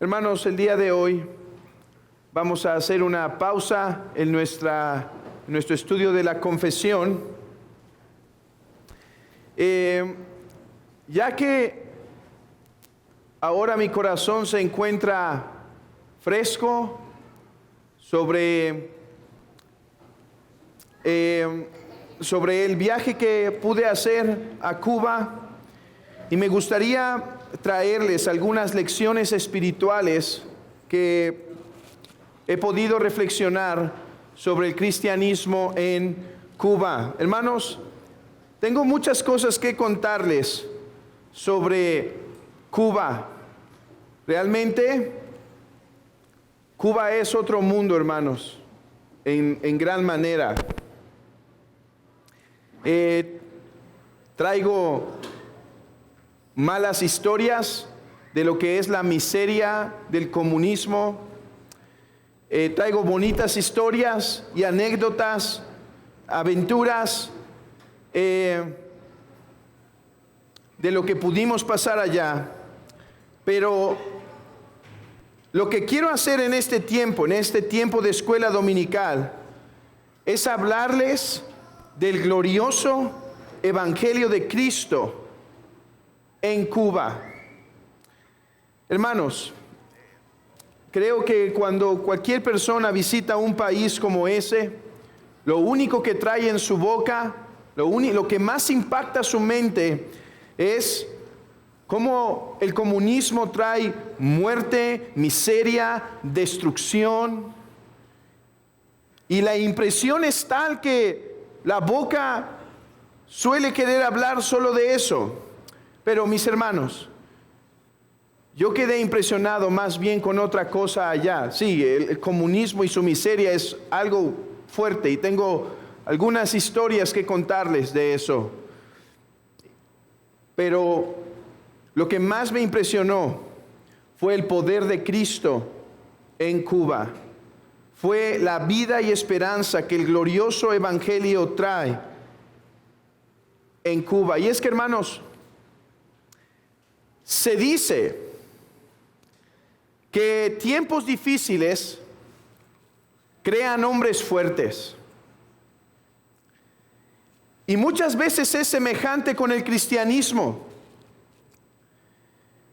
Hermanos, el día de hoy vamos a hacer una pausa en nuestro estudio de la confesión, ya que ahora mi corazón se encuentra fresco sobre el viaje que pude hacer a Cuba, y me gustaría traerles algunas lecciones espirituales que he podido reflexionar sobre el cristianismo en Cuba. Hermanos, tengo muchas cosas que contarles sobre Cuba. Realmente, Cuba es otro mundo, hermanos, en gran manera. Traigo malas historias de lo que es la miseria del comunismo. Traigo bonitas historias y anécdotas, aventuras de lo que pudimos pasar allá. Pero lo que quiero hacer en este tiempo de escuela dominical, es hablarles del glorioso Evangelio de Cristo en Cuba. Hermanos, creo que cuando cualquier persona visita un país como ese, lo único que trae en su boca, lo que más impacta su mente es cómo el comunismo trae muerte, miseria, destrucción. Y la impresión es tal que la boca suele querer hablar solo de eso. Pero mis hermanos, yo quedé impresionado más bien con otra cosa allá. Sí, el comunismo y su miseria es algo fuerte y tengo algunas historias que contarles de eso. Pero lo que más me impresionó fue el poder de Cristo en Cuba. Fue la vida y esperanza que el glorioso Evangelio trae en Cuba. Y es que, hermanos, se dice que tiempos difíciles crean hombres fuertes. Y muchas veces es semejante con el cristianismo.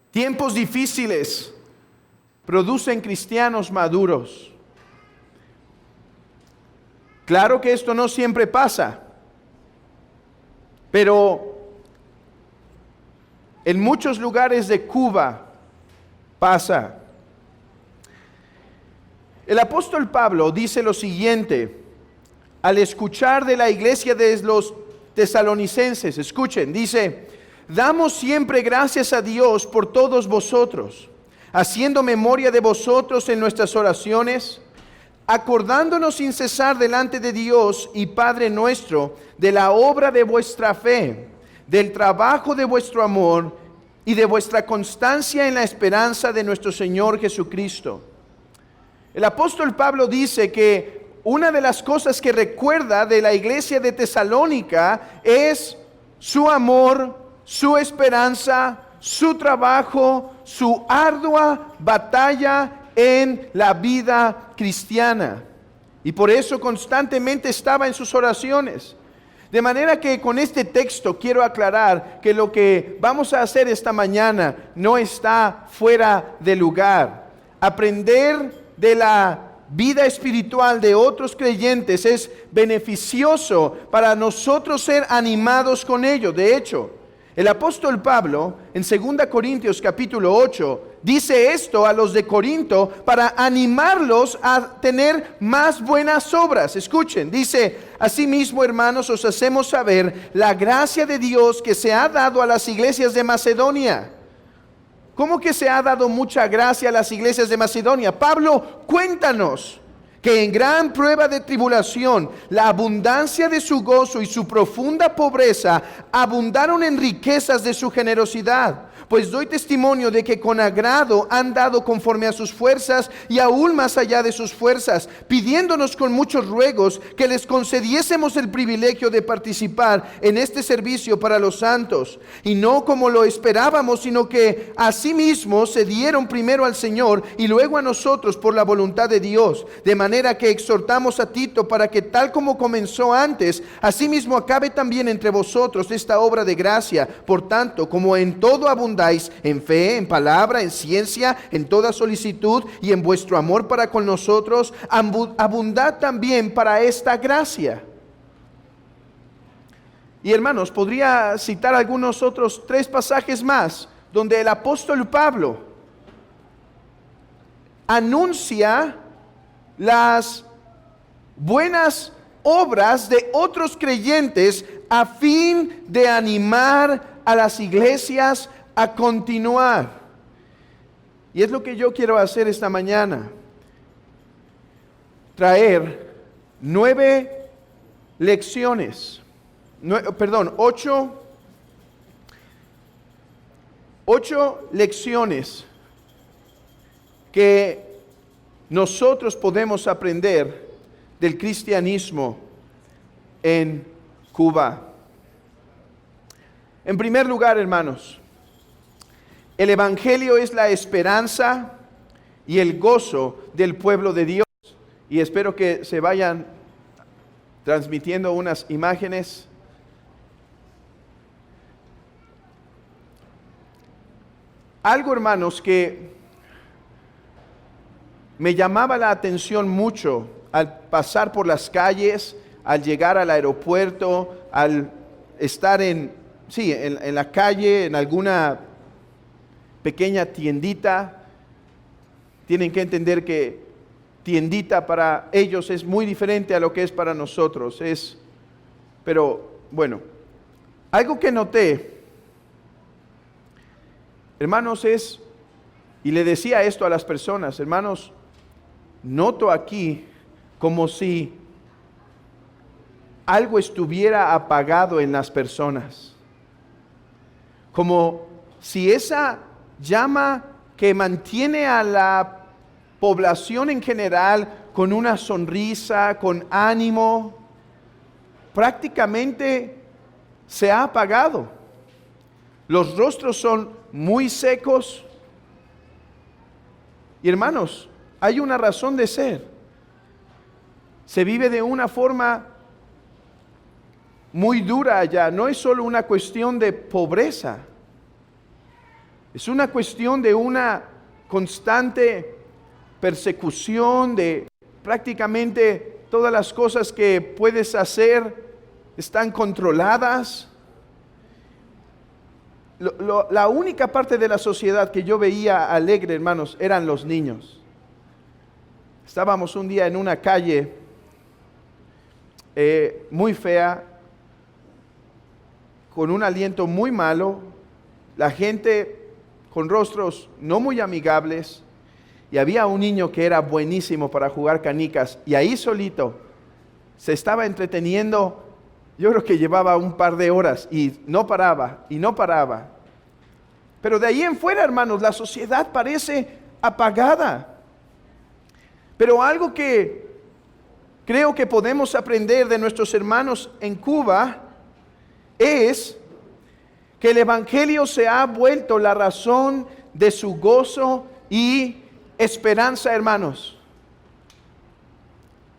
Tiempos difíciles producen cristianos maduros. Claro que esto no siempre pasa, pero en muchos lugares de Cuba pasa. El apóstol Pablo dice lo siguiente al escuchar de la iglesia de los tesalonicenses. Escuchen, dice: damos siempre gracias a Dios por todos vosotros, haciendo memoria de vosotros en nuestras oraciones, acordándonos sin cesar delante de Dios y Padre nuestro de la obra de vuestra fe, del trabajo de vuestro amor y de vuestra constancia en la esperanza de nuestro Señor Jesucristo. El apóstol Pablo dice que una de las cosas que recuerda de la iglesia de Tesalónica es su amor, su esperanza, su trabajo, su ardua batalla en la vida cristiana. Y por eso constantemente estaba en sus oraciones. De manera que con este texto quiero aclarar que lo que vamos a hacer esta mañana no está fuera de lugar. Aprender de la vida espiritual de otros creyentes es beneficioso para nosotros ser animados con ello. De hecho, el apóstol Pablo en 2 Corintios capítulo 8 dice esto a los de Corinto para animarlos a tener más buenas obras. Escuchen, dice: asimismo, hermanos, os hacemos saber la gracia de Dios que se ha dado a las iglesias de Macedonia. ¿Cómo que se ha dado mucha gracia a las iglesias de Macedonia? Pablo, cuéntanos que en gran prueba de tribulación, la abundancia de su gozo y su profunda pobreza abundaron en riquezas de su generosidad. pues doy testimonio de que con agrado han dado conforme a sus fuerzas y aún más allá de sus fuerzas, pidiéndonos con muchos ruegos que les concediésemos el privilegio de participar en este servicio para los santos, y no como lo esperábamos, sino que asimismo se dieron primero al Señor y luego a nosotros por la voluntad de Dios, de manera que exhortamos a Tito para que tal como comenzó antes, asimismo acabe también entre vosotros esta obra de gracia. Por tanto, como en todo abundáis, en fe, en palabra, en ciencia, en toda solicitud y en vuestro amor para con nosotros, abundad también para esta gracia. Y hermanos, podría citar algunos otros 3 pasajes más, donde el apóstol Pablo anuncia las buenas obras de otros creyentes a fin de animar a las iglesias a continuar. Y es lo que yo quiero hacer esta mañana. Traer 9 lecciones. 8 lecciones que nosotros podemos aprender del cristianismo en Cuba. En primer lugar, hermanos, el evangelio es la esperanza y el gozo del pueblo de Dios. Y espero que se vayan transmitiendo unas imágenes. Algo, hermanos, que me llamaba la atención mucho al pasar por las calles, al llegar al aeropuerto, al estar en la calle, en alguna pequeña tiendita. Tienen que entender que tiendita para ellos es muy diferente a lo que es para nosotros. Pero bueno, algo que noté, hermanos, y le decía esto a las personas, hermanos, noto aquí como si algo estuviera apagado en las personas, como si esa llama que mantiene a la población en general con una sonrisa, con ánimo, prácticamente se ha apagado. Los rostros son muy secos. Y hermanos, hay una razón de ser. Se vive de una forma muy dura allá. No es solo una cuestión de pobreza. Es una cuestión de una constante persecución, de prácticamente todas las cosas que puedes hacer están controladas. La única parte de la sociedad que yo veía alegre, hermanos, eran los niños. Estábamos un día en una calle muy fea, con un aliento muy malo, la gente con rostros no muy amigables, y había un niño que era buenísimo para jugar canicas, y ahí solito se estaba entreteniendo. Yo creo que llevaba un par de horas y no paraba, y no paraba. Pero de ahí en fuera, hermanos, la sociedad parece apagada. Pero algo que creo que podemos aprender de nuestros hermanos en Cuba es que el evangelio se ha vuelto la razón de su gozo y esperanza, hermanos.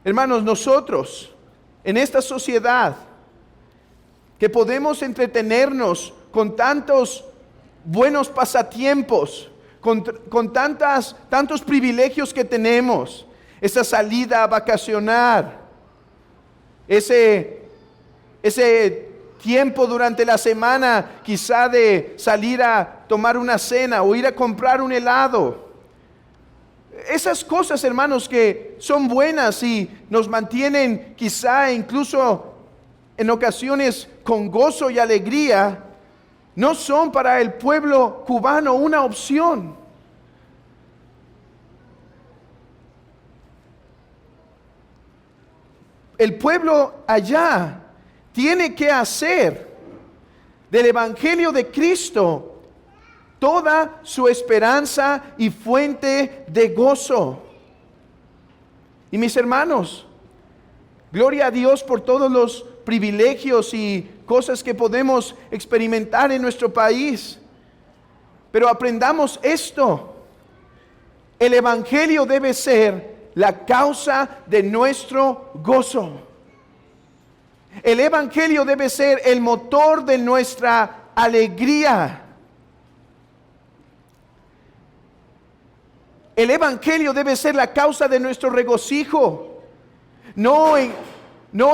Hermanos, nosotros en esta sociedad que podemos entretenernos con tantos buenos pasatiempos, con tantos privilegios que tenemos, esa salida a vacacionar, ese tiempo durante la semana quizá de salir a tomar una cena o ir a comprar un helado. Esas cosas, hermanos, que son buenas y nos mantienen quizá incluso en ocasiones con gozo y alegría, no son para el pueblo cubano una opción. El pueblo allá tiene que hacer del evangelio de Cristo toda su esperanza y fuente de gozo. Y mis hermanos, gloria a Dios por todos los privilegios y cosas que podemos experimentar en nuestro país. Pero aprendamos esto: el Evangelio debe ser la causa de nuestro gozo. El Evangelio debe ser el motor de nuestra alegría. El Evangelio debe ser la causa de nuestro regocijo. No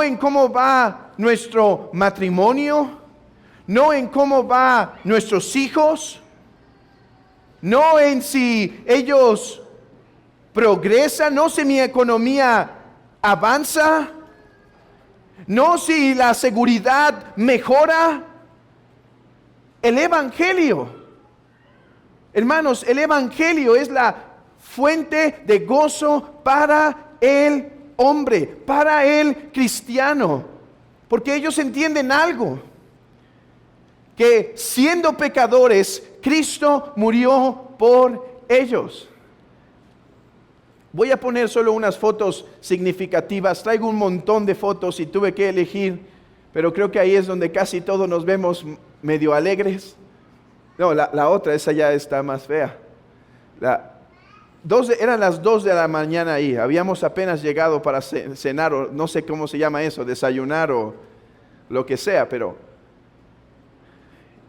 en cómo va nuestro matrimonio, no en cómo van nuestros hijos, no en si ellos progresan, no si mi economía avanza, no si la seguridad mejora. El Evangelio, hermanos, el Evangelio es la fuente de gozo para el hombre, para el cristiano, porque ellos entienden algo: que siendo pecadores, Cristo murió por ellos. Voy a poner solo unas fotos significativas. Traigo un montón de fotos y tuve que elegir, pero creo que ahí es donde casi todos nos vemos medio alegres. No, la otra, esa ya está más fea. Eran las 2 de la mañana ahí, habíamos apenas llegado para cenar, o no sé cómo se llama eso, desayunar o lo que sea, pero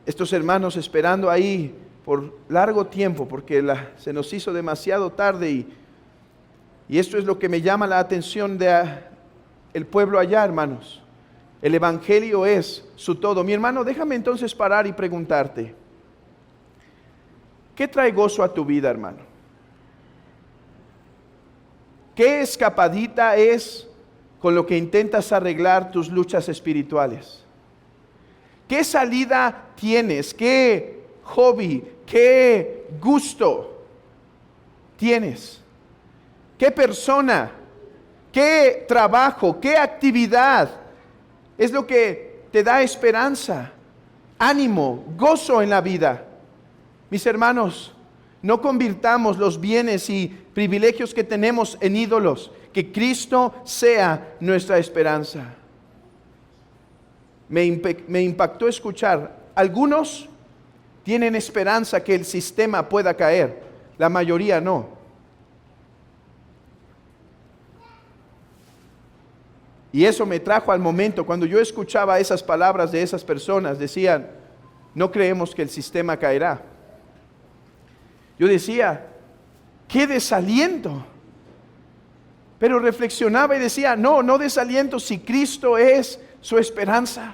estos hermanos esperando ahí por largo tiempo, porque se nos hizo demasiado tarde, y esto es lo que me llama la atención del pueblo allá, hermanos. El Evangelio es su todo. Mi hermano, déjame entonces parar y preguntarte: ¿qué trae gozo a tu vida, hermano? ¿Qué escapadita es con lo que intentas arreglar tus luchas espirituales? ¿Qué salida tienes? ¿Qué hobby? ¿Qué gusto tienes? ¿Qué persona? ¿Qué trabajo? ¿Qué actividad es lo que te da esperanza, ánimo, gozo en la vida? Mis hermanos, no convirtamos los bienes y privilegios que tenemos en ídolos. Que Cristo sea nuestra esperanza. Me impactó escuchar: algunos tienen esperanza que el sistema pueda caer, la mayoría no. Y eso me trajo al momento cuando yo escuchaba esas palabras de esas personas. Decían: no creemos que el sistema caerá. Yo decía: ¡qué desaliento! Pero reflexionaba y decía: no desaliento si Cristo es su esperanza.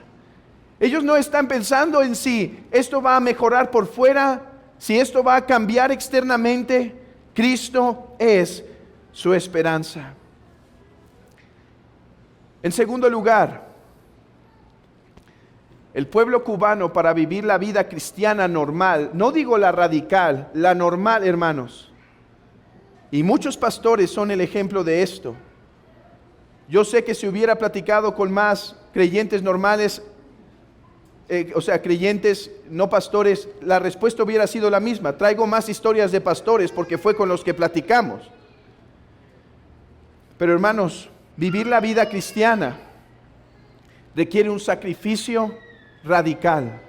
Ellos no están pensando en si esto va a mejorar por fuera, si esto va a cambiar externamente. Cristo es su esperanza. En segundo lugar, el pueblo cubano, para vivir la vida cristiana normal, no digo la radical, la normal, hermanos. Y muchos pastores son el ejemplo de esto. Yo sé que si hubiera platicado con más creyentes normales, creyentes no pastores, la respuesta hubiera sido la misma. Traigo más historias de pastores porque fue con los que platicamos. Pero hermanos, vivir la vida cristiana requiere un sacrificio radical.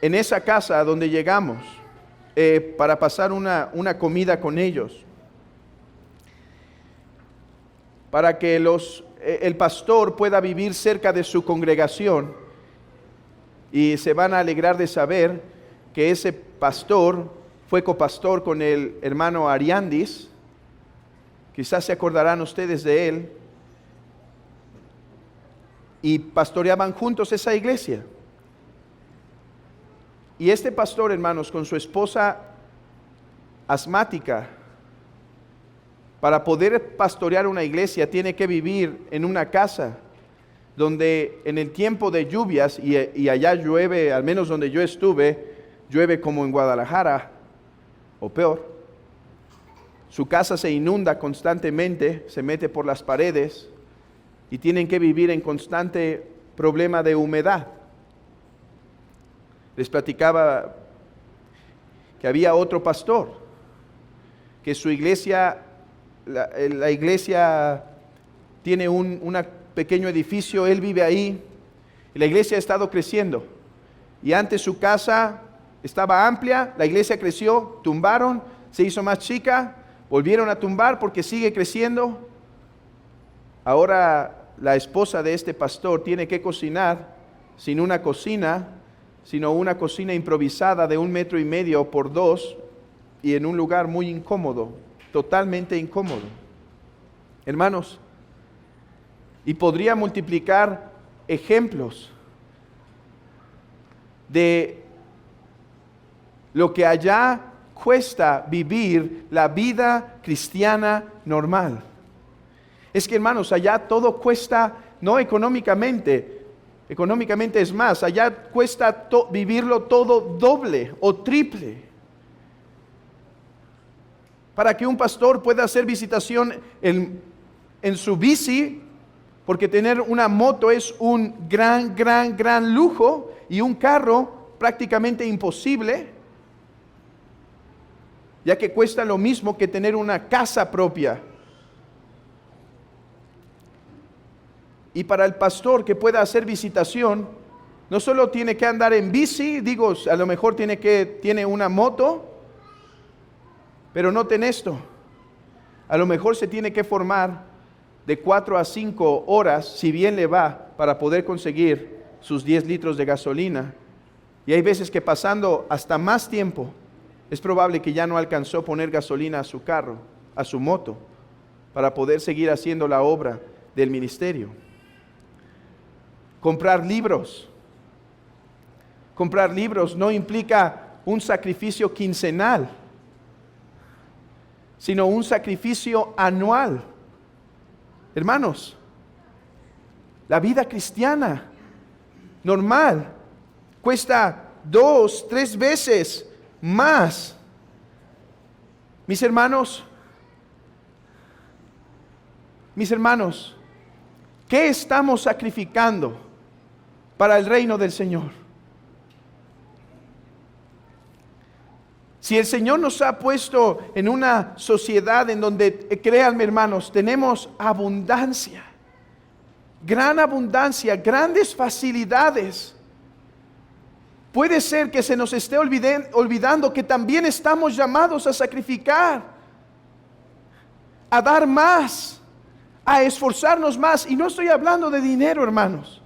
En esa casa a donde llegamos para pasar una comida con ellos, para que el pastor pueda vivir cerca de su congregación, y se van a alegrar de saber que ese pastor fue copastor con el hermano Ariandis. Quizás se acordarán ustedes de él. Y pastoreaban juntos esa iglesia. Y este pastor, hermanos, con su esposa asmática, para poder pastorear una iglesia, tiene que vivir en una casa donde en el tiempo de lluvias, y allá llueve, al menos donde yo estuve, llueve como en Guadalajara, o peor. Su casa se inunda constantemente, se mete por las paredes, y tienen que vivir en constante problema de humedad. Les platicaba que había otro pastor, que su iglesia, la iglesia tiene un pequeño edificio, él vive ahí, y la iglesia ha estado creciendo. Y antes su casa estaba amplia, la iglesia creció, tumbaron, se hizo más chica, volvieron a tumbar porque sigue creciendo. Ahora la esposa de este pastor tiene que cocinar sin una cocina, sino una cocina improvisada de 1,5 metros por 2 y en un lugar muy incómodo, totalmente incómodo. Hermanos, y podría multiplicar ejemplos de lo que allá cuesta vivir la vida cristiana normal. Es que, hermanos, allá todo cuesta, no económicamente es más, allá cuesta vivirlo todo doble o triple. Para que un pastor pueda hacer visitación en su bici, porque tener una moto es un gran lujo, y un carro prácticamente imposible, ya que cuesta lo mismo que tener una casa propia. Y para el pastor que pueda hacer visitación, no solo tiene que andar en bici, a lo mejor tiene una moto, pero noten esto, a lo mejor se tiene que formar de 4 a 5 horas, si bien le va, para poder conseguir sus 10 litros de gasolina. Y hay veces que pasando hasta más tiempo, es probable que ya no alcanzó a poner gasolina a su carro, a su moto, para poder seguir haciendo la obra del ministerio. Comprar libros no implica un sacrificio quincenal, sino un sacrificio anual. Hermanos, la vida cristiana normal cuesta 2, 3 veces más. Mis hermanos, ¿qué estamos sacrificando para el reino del Señor? Si el Señor nos ha puesto en una sociedad en donde, créanme hermanos, tenemos abundancia, gran abundancia, grandes facilidades, puede ser que se nos esté olvidando que también estamos llamados a sacrificar, a dar más, a esforzarnos más. Y no estoy hablando de dinero, hermanos.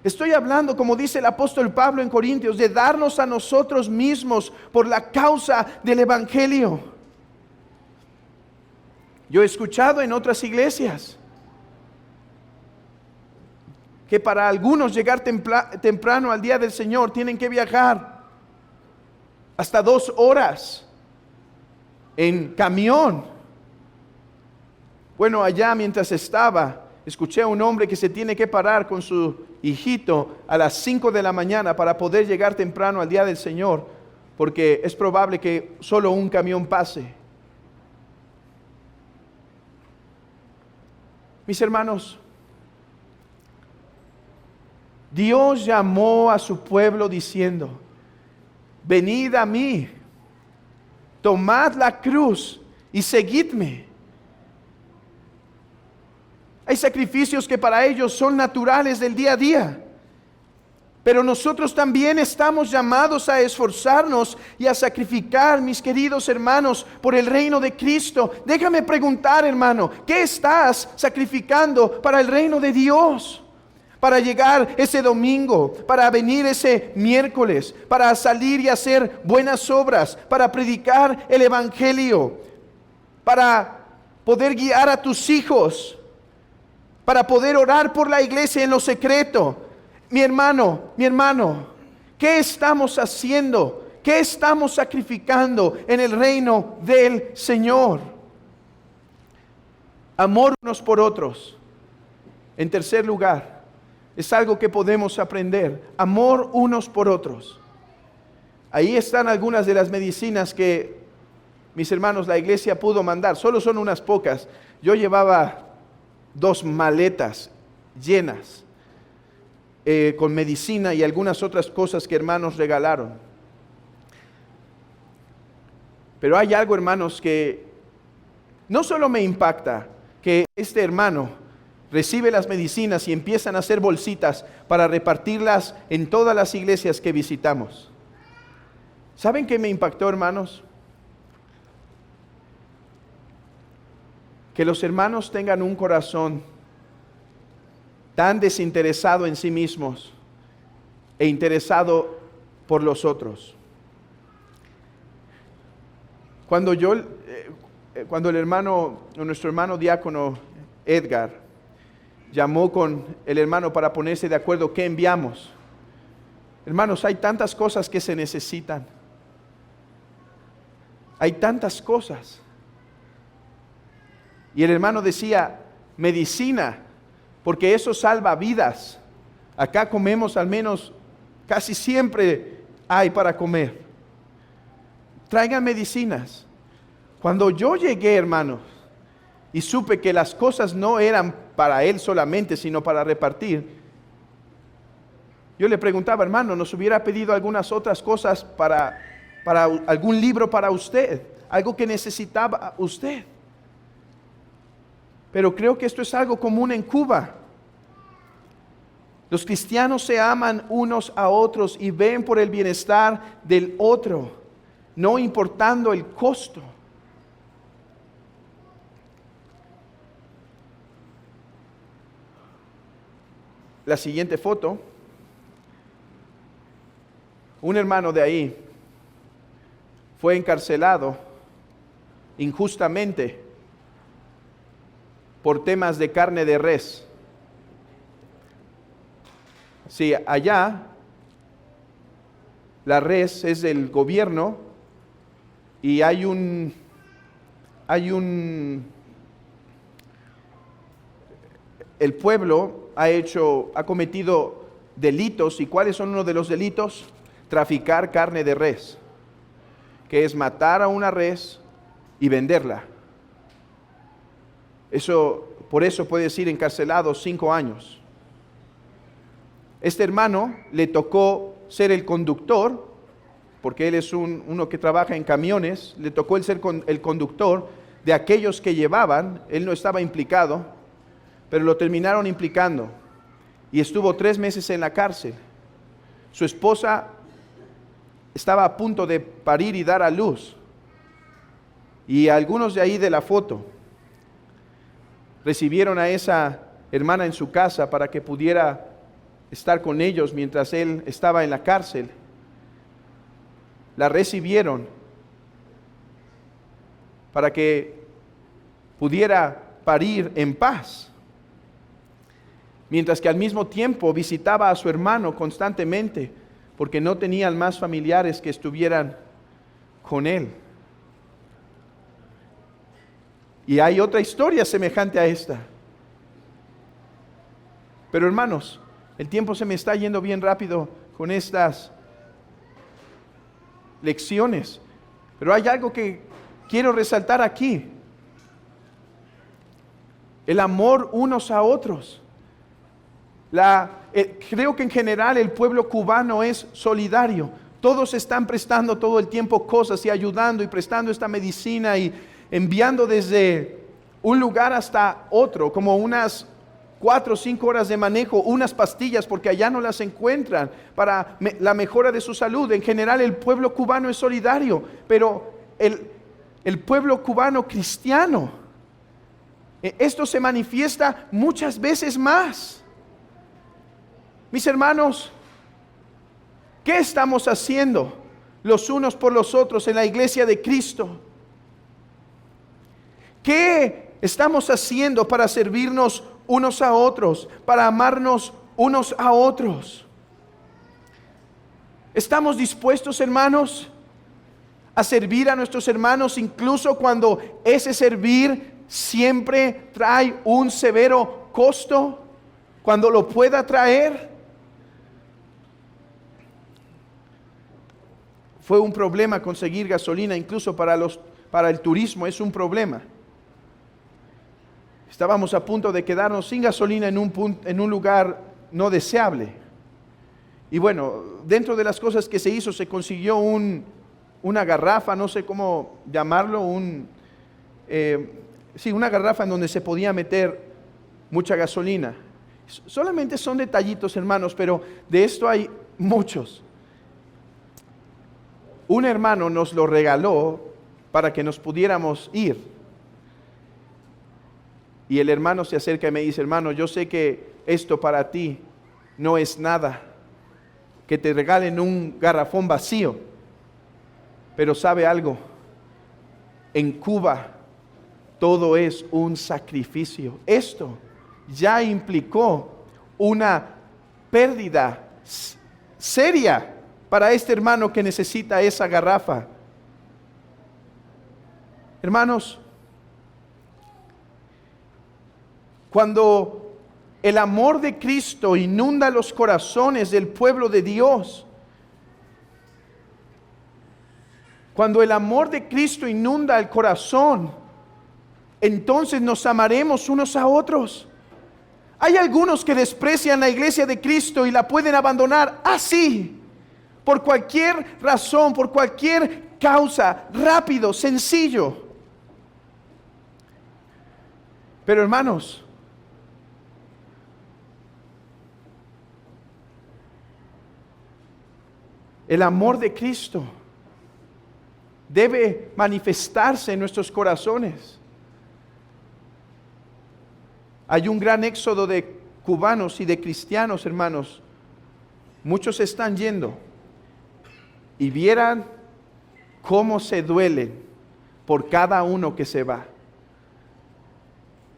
Estoy hablando, como dice el apóstol Pablo en Corintios, de darnos a nosotros mismos por la causa del Evangelio. Yo he escuchado en otras iglesias que para algunos llegar temprano al día del Señor tienen que viajar hasta 2 horas en camión. Bueno, allá mientras estaba, escuché a un hombre que se tiene que parar con su hijito a las 5 de la mañana para poder llegar temprano al día del Señor, porque es probable que solo un camión pase. Mis hermanos, Dios llamó a su pueblo diciendo: venid a mí, tomad la cruz y seguidme. Hay sacrificios que para ellos son naturales del día a día, pero nosotros también estamos llamados a esforzarnos y a sacrificar, mis queridos hermanos, por el reino de Cristo. Déjame preguntar, hermano, ¿qué estás sacrificando para el reino de Dios? Para llegar ese domingo, para venir ese miércoles, para salir y hacer buenas obras, para predicar el Evangelio, para poder guiar a tus hijos, para poder orar por la iglesia en lo secreto. Mi hermano, ¿qué estamos haciendo? ¿Qué estamos sacrificando en el reino del Señor? Amor unos por otros. En tercer lugar, es algo que podemos aprender. Amor unos por otros. Ahí están algunas de las medicinas que, mis hermanos, la iglesia pudo mandar. Solo son unas pocas. Yo llevaba 2 maletas llenas. con medicina y algunas otras cosas que hermanos regalaron. Pero hay algo, hermanos, que no solo me impacta que este hermano recibe las medicinas y empiezan a hacer bolsitas para repartirlas en todas las iglesias que visitamos. ¿Saben qué me impactó, hermanos? Que los hermanos tengan un corazón tan desinteresado en sí mismos e interesado por los otros. Cuando nuestro hermano diácono Edgar llamó con el hermano para ponerse de acuerdo qué enviamos, hermanos, hay tantas cosas que se necesitan. Hay tantas cosas. Y el hermano decía, medicina, porque eso salva vidas. Acá comemos al menos, casi siempre hay para comer. Traigan medicinas. Cuando yo llegué, hermanos, y supe que las cosas no eran para él solamente, sino para repartir, yo le preguntaba, hermano, ¿nos hubiera pedido algunas otras cosas para algún libro para usted? Algo que necesitaba usted. Pero creo que esto es algo común en Cuba. Los cristianos se aman unos a otros y ven por el bienestar del otro, no importando el costo. La siguiente foto, un hermano de ahí fue encarcelado injustamente por temas de carne de res. Sí, allá la res es del gobierno y el pueblo ha cometido delitos. ¿Y cuáles son uno de los delitos? Traficar carne de res, que es matar a una res y venderla. Por eso puede ser encarcelado 5 años. Este hermano le tocó ser el conductor, porque él es uno que trabaja en camiones, le tocó ser el conductor de aquellos que llevaban. Él no estaba implicado, pero lo terminaron implicando y estuvo 3 meses en la cárcel. Su esposa estaba a punto de parir y dar a luz, y algunos de ahí de la foto recibieron a esa hermana en su casa para que pudiera estar con ellos mientras él estaba en la cárcel. La recibieron para que pudiera parir en paz, mientras que al mismo tiempo visitaba a su hermano constantemente, porque no tenían más familiares que estuvieran con él. Y hay otra historia semejante a esta. Pero hermanos, el tiempo se me está yendo bien rápido con estas lecciones. Pero hay algo que quiero resaltar aquí. El amor unos a otros. Creo que en general el pueblo cubano es solidario. Todos están prestando todo el tiempo cosas y ayudando y prestando esta medicina y enviando desde un lugar hasta otro, como unas 4 o 5 horas de manejo, unas pastillas porque allá no las encuentran para la mejora de su salud. En general el pueblo cubano es solidario, pero el pueblo cubano cristiano, esto se manifiesta muchas veces más. Mis hermanos, ¿qué estamos haciendo los unos por los otros en la iglesia de Cristo? ¿Qué estamos haciendo para servirnos unos a otros, para amarnos unos a otros? ¿Estamos dispuestos, hermanos, a servir a nuestros hermanos incluso cuando ese servir siempre trae un severo costo, cuando lo pueda traer? Fue un problema conseguir gasolina, incluso para el turismo es un problema. Estábamos a punto de quedarnos sin gasolina en un lugar no deseable. Y bueno, dentro de las cosas que se hizo, se consiguió una garrafa, no sé cómo llamarlo, una garrafa en donde se podía meter mucha gasolina. Solamente son detallitos, hermanos, pero de esto hay muchos. Un hermano nos lo regaló para que nos pudiéramos ir. Y el hermano se acerca y me dice: hermano, yo sé que esto para ti no es nada, que te regalen un garrafón vacío, pero ¿sabe algo? En Cuba todo es un sacrificio. Esto ya implicó una pérdida seria para este hermano que necesita esa garrafa. Hermanos, cuando el amor de Cristo inunda los corazones del pueblo de Dios, cuando el amor de Cristo inunda el corazón, entonces nos amaremos unos a otros. Hay algunos que desprecian la iglesia de Cristo y la pueden abandonar así, por cualquier razón, por cualquier causa, rápido, sencillo. Pero hermanos, el amor de Cristo debe manifestarse en nuestros corazones. Hay un gran éxodo de cubanos y de cristianos, hermanos. Muchos están yendo y vieran cómo se duelen por cada uno que se va.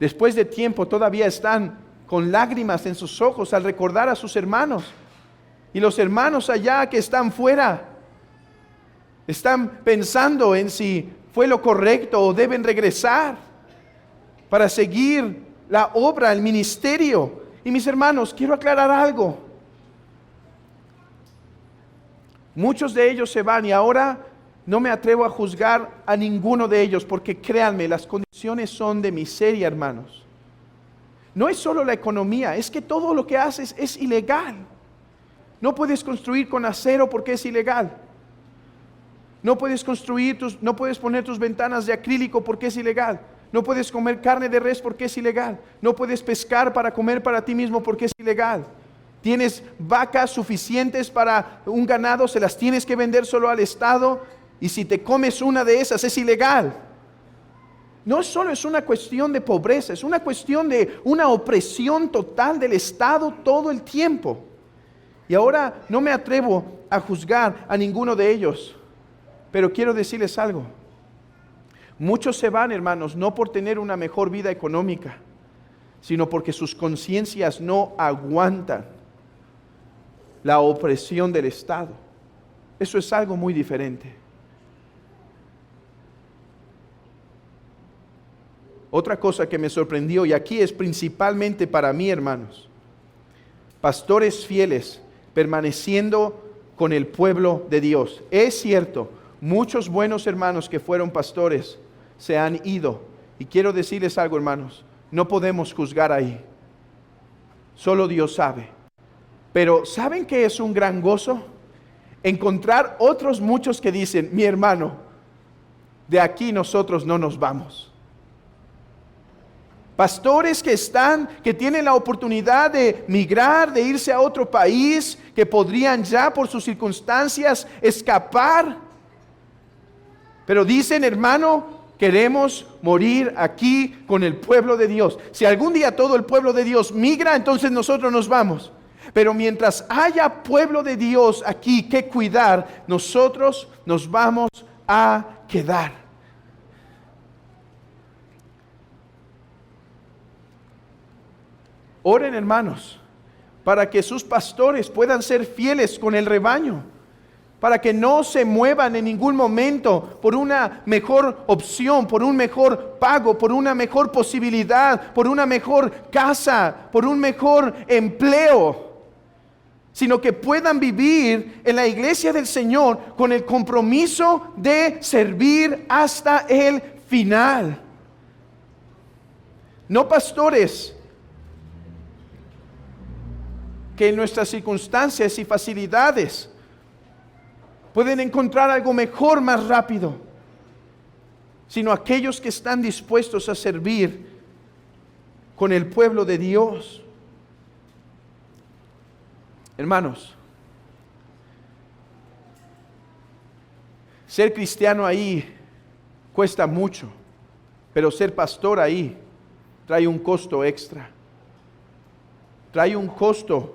Después de tiempo todavía están con lágrimas en sus ojos al recordar a sus hermanos. Y los hermanos allá que están fuera están pensando en si fue lo correcto o deben regresar para seguir la obra, el ministerio. Y mis hermanos, quiero aclarar algo. Muchos de ellos se van y ahora no me atrevo a juzgar a ninguno de ellos, porque créanme, las condiciones son de miseria, hermanos. No es solo la economía, es que todo lo que haces es ilegal. No puedes construir con acero porque es ilegal. No puedes no puedes poner tus ventanas de acrílico porque es ilegal. No puedes comer carne de res porque es ilegal. No puedes pescar para comer para ti mismo porque es ilegal. Tienes vacas suficientes para un ganado, se las tienes que vender solo al Estado, y si te comes una de esas es ilegal. No solo es una cuestión de pobreza, es una cuestión de una opresión total del Estado todo el tiempo. Y ahora no me atrevo a juzgar a ninguno de ellos, pero quiero decirles algo. Muchos se van, hermanos, no por tener una mejor vida económica, sino porque sus conciencias no aguantan la opresión del Estado. Eso es algo muy diferente. Otra cosa que me sorprendió, y aquí es principalmente para mí, hermanos, pastores fieles permaneciendo con el pueblo de Dios. Es cierto, muchos buenos hermanos que fueron pastores se han ido, y quiero decirles algo, hermanos, no podemos juzgar ahí, solo Dios sabe. Pero ¿saben qué es un gran gozo? Encontrar otros muchos que dicen: mi hermano, de aquí nosotros no nos vamos. Pastores que tienen la oportunidad de migrar, de irse a otro país, que podrían ya por sus circunstancias escapar, pero dicen: hermano, queremos morir aquí con el pueblo de Dios. Si algún día todo el pueblo de Dios migra, entonces nosotros nos vamos. Pero mientras haya pueblo de Dios aquí que cuidar, nosotros nos vamos a quedar. Oren, hermanos, para que sus pastores puedan ser fieles con el rebaño, para que no se muevan en ningún momento por una mejor opción, por un mejor pago, por una mejor posibilidad, por una mejor casa, por un mejor empleo, sino que puedan vivir en la iglesia del Señor con el compromiso de servir hasta el final. No pastores que en nuestras circunstancias y facilidades pueden encontrar algo mejor más rápido, sino aquellos que están dispuestos a servir con el pueblo de Dios. Hermanos, ser cristiano ahí cuesta mucho, pero ser pastor ahí trae un costo extra, trae un costo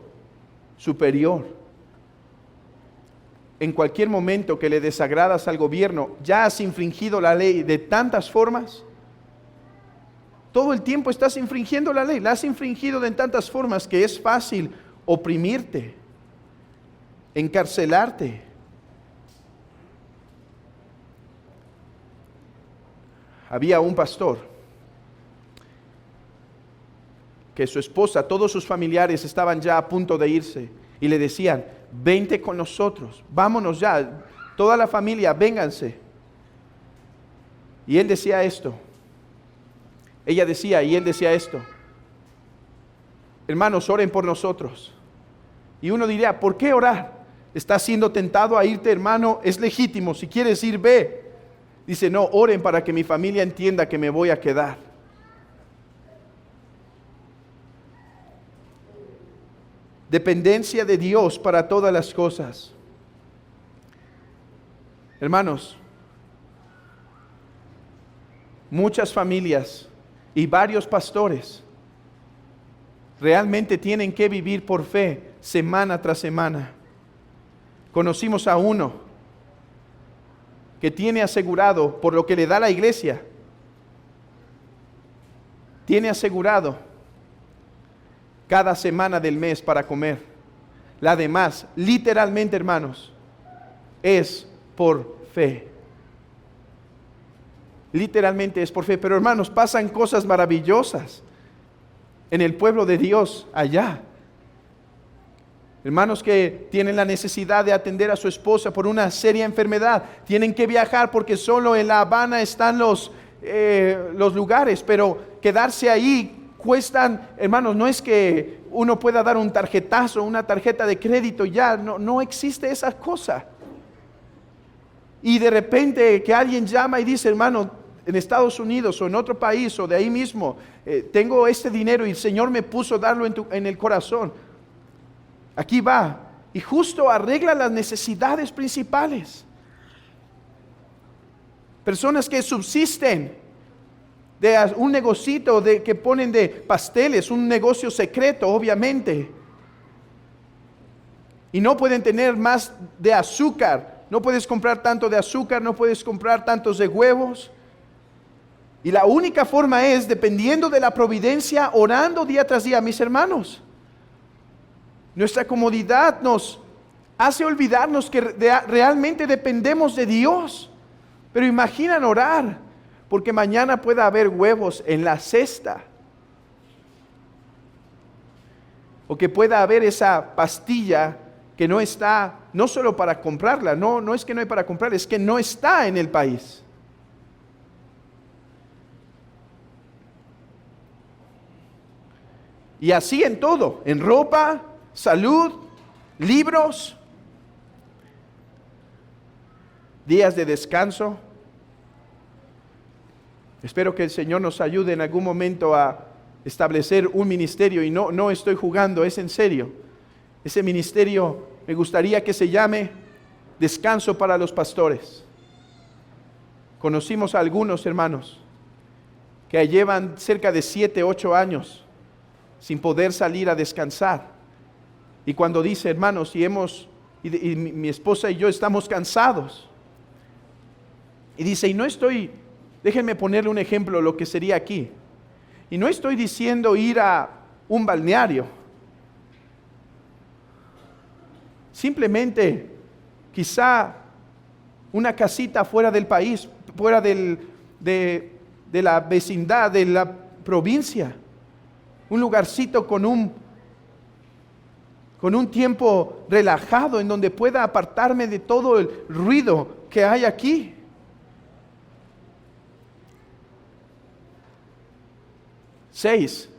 superior. En cualquier momento que le desagradas al gobierno, ya has infringido la ley de tantas formas. Todo el tiempo estás infringiendo la ley, la has infringido de tantas formas que es fácil oprimirte, encarcelarte. Había un pastor que su esposa, todos sus familiares estaban ya a punto de irse y le decían: vente con nosotros, vámonos ya, toda la familia, vénganse. Y él decía esto, ella decía y él decía esto: hermanos, oren por nosotros. Y uno diría: ¿por qué orar? ¿Estás siendo tentado a irte, hermano? Es legítimo, si quieres ir, ve. Dice: no, oren para que mi familia entienda que me voy a quedar. Dependencia de Dios para todas las cosas. Hermanos, muchas familias y varios pastores realmente tienen que vivir por fe semana tras semana. Conocimos a uno que tiene asegurado, por lo que le da la iglesia, tiene asegurado cada semana del mes para comer. La demás, literalmente, hermanos, es por fe. Literalmente es por fe. Pero, hermanos, pasan cosas maravillosas en el pueblo de Dios allá. Hermanos que tienen la necesidad de atender a su esposa por una seria enfermedad, tienen que viajar porque solo en La Habana están los lugares, pero quedarse ahí cuestan, hermanos, no es que uno pueda dar un tarjetazo, una tarjeta de crédito, ya, no existe esa cosa. Y de repente que alguien llama y dice: hermano, en Estados Unidos o en otro país o de ahí mismo, tengo este dinero y el Señor me puso darlo en el corazón. Aquí va, y justo arregla las necesidades principales. Personas que subsisten de un negocito que ponen de pasteles, un negocio secreto, obviamente. Y no pueden tener más de azúcar. No puedes comprar tanto de azúcar, no puedes comprar tantos de huevos. Y la única forma es dependiendo de la providencia, orando día tras día. Mis hermanos, nuestra comodidad nos hace olvidarnos que realmente dependemos de Dios. Pero imaginan orar porque mañana pueda haber huevos en la cesta, o que pueda haber esa pastilla que no está, no solo para comprarla, no es que no hay para comprar, es que no está en el país. Y así en todo, en ropa, salud, libros, días de descanso. Espero que el Señor nos ayude en algún momento a establecer un ministerio, y no estoy jugando, es en serio. Ese ministerio me gustaría que se llame Descanso para los Pastores. Conocimos a algunos hermanos que llevan cerca de 7, 8 años sin poder salir a descansar. Y cuando dice: hermanos, y mi esposa y yo estamos cansados. Y dice: y no estoy, déjenme ponerle un ejemplo de lo que sería aquí. Y no estoy diciendo ir a un balneario. Simplemente, quizá una casita fuera del país, fuera de la vecindad, de la provincia. Un lugarcito con un tiempo relajado en donde pueda apartarme de todo el ruido que hay aquí. Seis,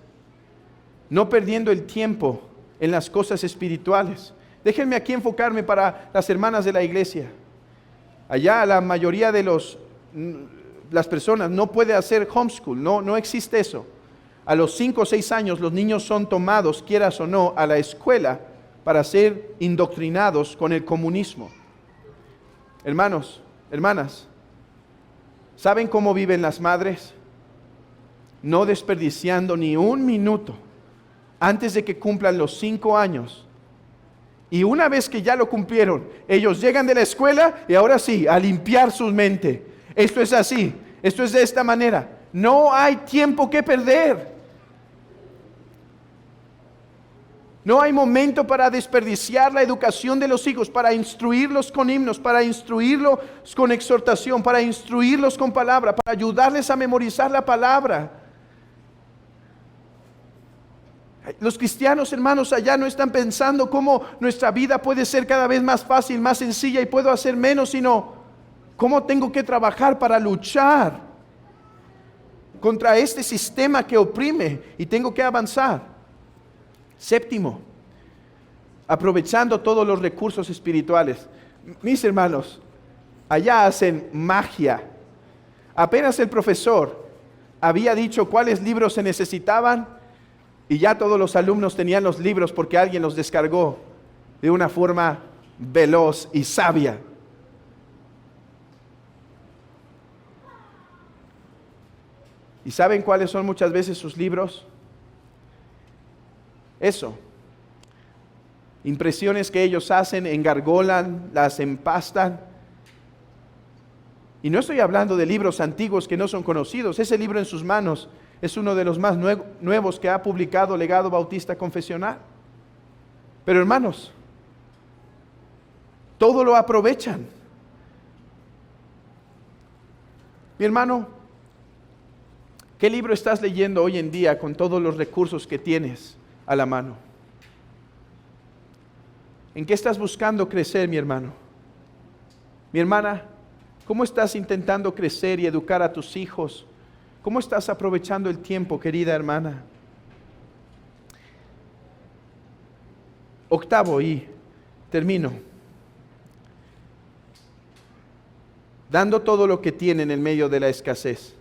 no perdiendo el tiempo en las cosas espirituales. Déjenme aquí enfocarme para las hermanas de la iglesia. Allá la mayoría de las personas no puede hacer homeschool, no existe eso. A los 5 o 6 años los niños son tomados, quieras o no, a la escuela para ser indoctrinados con el comunismo. Hermanos, hermanas, ¿saben cómo viven las madres? No desperdiciando ni un minuto antes de que cumplan los 5 años. Y una vez que ya lo cumplieron, ellos llegan de la escuela y ahora sí, a limpiar su mente. Esto es así, esto es de esta manera. No hay tiempo que perder. No hay momento para desperdiciar la educación de los hijos, para instruirlos con himnos, para instruirlos con exhortación, para instruirlos con palabra, para ayudarles a memorizar la palabra. Los cristianos, hermanos, allá no están pensando cómo nuestra vida puede ser cada vez más fácil, más sencilla y puedo hacer menos, sino cómo tengo que trabajar para luchar contra este sistema que oprime y tengo que avanzar. Séptimo, aprovechando todos los recursos espirituales. Mis hermanos, allá hacen magia. Apenas el profesor había dicho cuáles libros se necesitaban y ya todos los alumnos tenían los libros porque alguien los descargó de una forma veloz y sabia. ¿Y saben cuáles son muchas veces sus libros? Eso, impresiones que ellos hacen, engargolan, las empastan. Y no estoy hablando de libros antiguos que no son conocidos. Ese libro en sus manos es uno de los más nuevos que ha publicado Legado Bautista Confesional. Pero hermanos, todo lo aprovechan. Mi hermano, ¿qué libro estás leyendo hoy en día con todos los recursos que tienes a la mano? ¿En qué estás buscando crecer, mi hermano? Mi hermana, ¿cómo estás intentando crecer y educar a tus hijos? ¿Cómo estás aprovechando el tiempo, querida hermana? Octavo, y termino. Dando todo lo que tienen en medio de la escasez.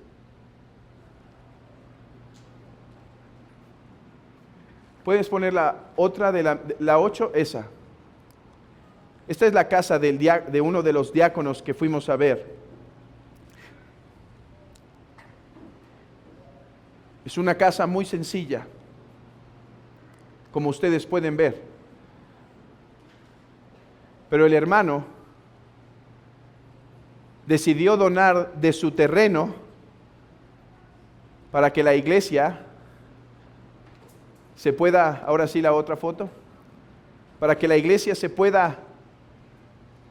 Puedes poner la otra de la 8, esa. Esta es la casa de uno de los diáconos que fuimos a ver. Es una casa muy sencilla, como ustedes pueden ver. Pero el hermano decidió donar de su terreno para que la iglesia se pueda, ahora sí la otra foto, para que la iglesia se pueda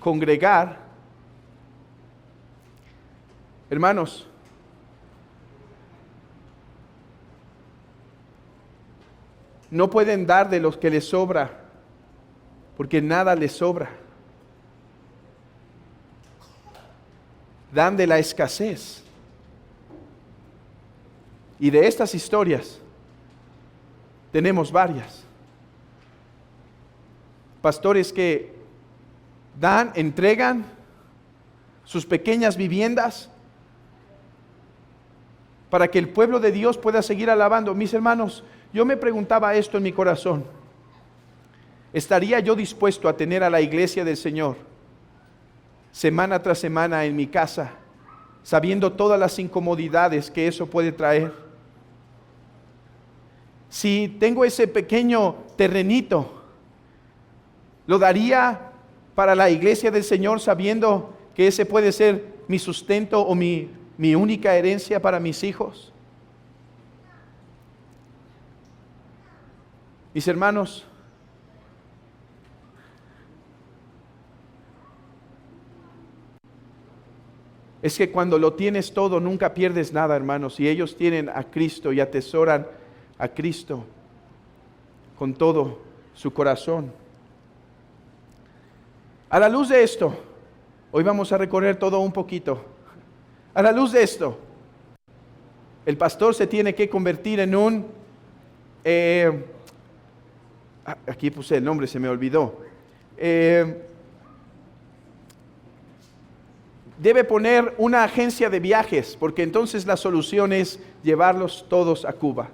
congregar. Hermanos, no pueden dar de los que les sobra, porque nada les sobra. Dan de la escasez. Y de estas historias tenemos varias. Pastores que dan, entregan sus pequeñas viviendas para que el pueblo de Dios pueda seguir alabando. Mis hermanos, yo me preguntaba esto en mi corazón. ¿Estaría yo dispuesto a tener a la iglesia del Señor semana tras semana en mi casa, sabiendo todas las incomodidades que eso puede traer? Si tengo ese pequeño terrenito, ¿lo daría para la iglesia del Señor sabiendo que ese puede ser mi sustento o mi única herencia para mis hijos? Mis hermanos, es que cuando lo tienes todo nunca pierdes nada, hermanos. Y ellos tienen a Cristo y atesoran a Cristo con todo su corazón. A la luz de esto, hoy vamos a recorrer todo un poquito. A la luz de esto, el pastor se tiene que convertir en un Aquí puse el nombre, se me olvidó. Debe poner una agencia de viajes, porque entonces la solución es llevarlos todos a Cuba.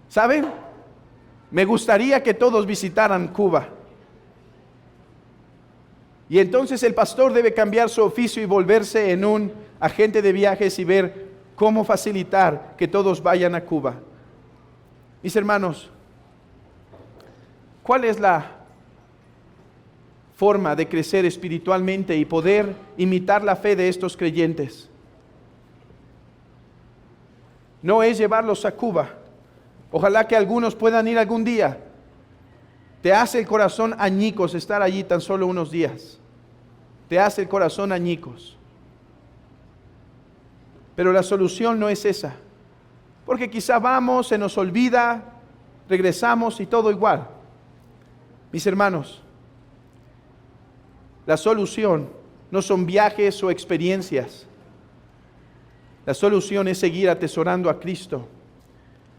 ¿Saben? Me gustaría que todos visitaran Cuba. Y entonces el pastor debe cambiar su oficio y volverse en un agente de viajes y ver cómo facilitar que todos vayan a Cuba. Mis hermanos, ¿cuál es la forma de crecer espiritualmente y poder imitar la fe de estos creyentes? No es llevarlos a Cuba. Ojalá que algunos puedan ir algún día. Te hace el corazón añicos estar allí tan solo unos días. Te hace el corazón añicos. Pero la solución no es esa. Porque quizá vamos, se nos olvida, regresamos y todo igual. Mis hermanos, la solución no son viajes o experiencias. La solución es seguir atesorando a Cristo.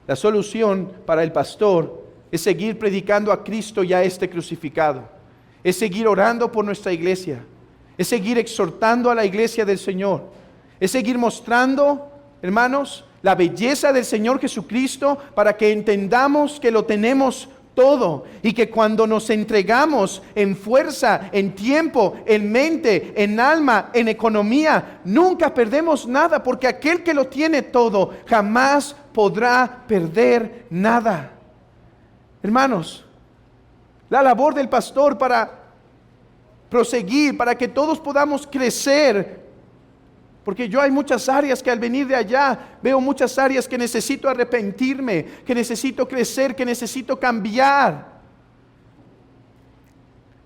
La solución para el pastor es seguir predicando a Cristo y a este crucificado. Es seguir orando por nuestra iglesia. Es seguir exhortando a la iglesia del Señor. Es seguir mostrando, hermanos, la belleza del Señor Jesucristo para que entendamos que lo tenemos todo y que cuando nos entregamos en fuerza, en tiempo, en mente, en alma, en economía, nunca perdemos nada, porque aquel que lo tiene todo jamás podrá perder nada. Hermanos, la labor del pastor para proseguir, para que todos podamos crecer, porque yo hay muchas áreas que al venir de allá veo muchas áreas que necesito arrepentirme, que necesito crecer, que necesito cambiar.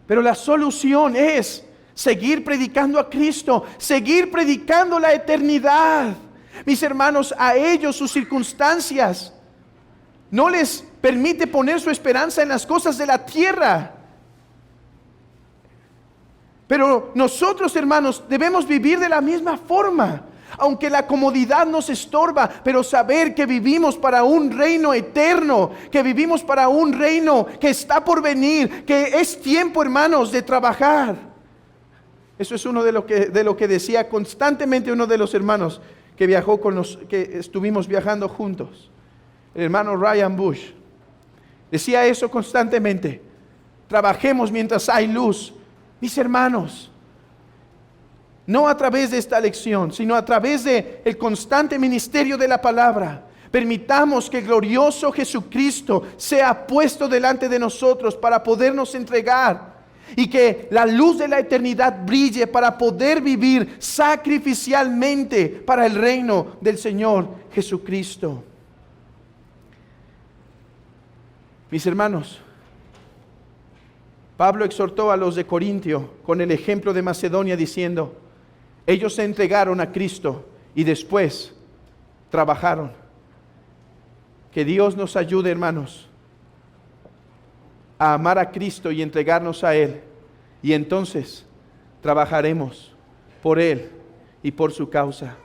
Pero la solución es seguir predicando a Cristo, seguir predicando la eternidad. Mis hermanos, a ellos sus circunstancias no les permite poner su esperanza en las cosas de la tierra. Pero nosotros, hermanos, debemos vivir de la misma forma, aunque la comodidad nos estorba, pero saber que vivimos para un reino eterno, que vivimos para un reino que está por venir, que es tiempo, hermanos, de trabajar. Eso es uno de lo que decía constantemente uno de los hermanos que viajó con los que estuvimos viajando juntos, el hermano Ryan Bush. Decía eso constantemente: trabajemos mientras hay luz. Mis hermanos, no a través de esta lección, sino a través de el constante ministerio de la palabra, permitamos que el glorioso Jesucristo sea puesto delante de nosotros para podernos entregar, y que la luz de la eternidad brille para poder vivir sacrificialmente para el reino del Señor Jesucristo. Mis hermanos, Pablo exhortó a los de Corintio con el ejemplo de Macedonia diciendo: ellos se entregaron a Cristo y después trabajaron. Que Dios nos ayude, hermanos, a amar a Cristo y entregarnos a Él, y entonces trabajaremos por Él y por su causa.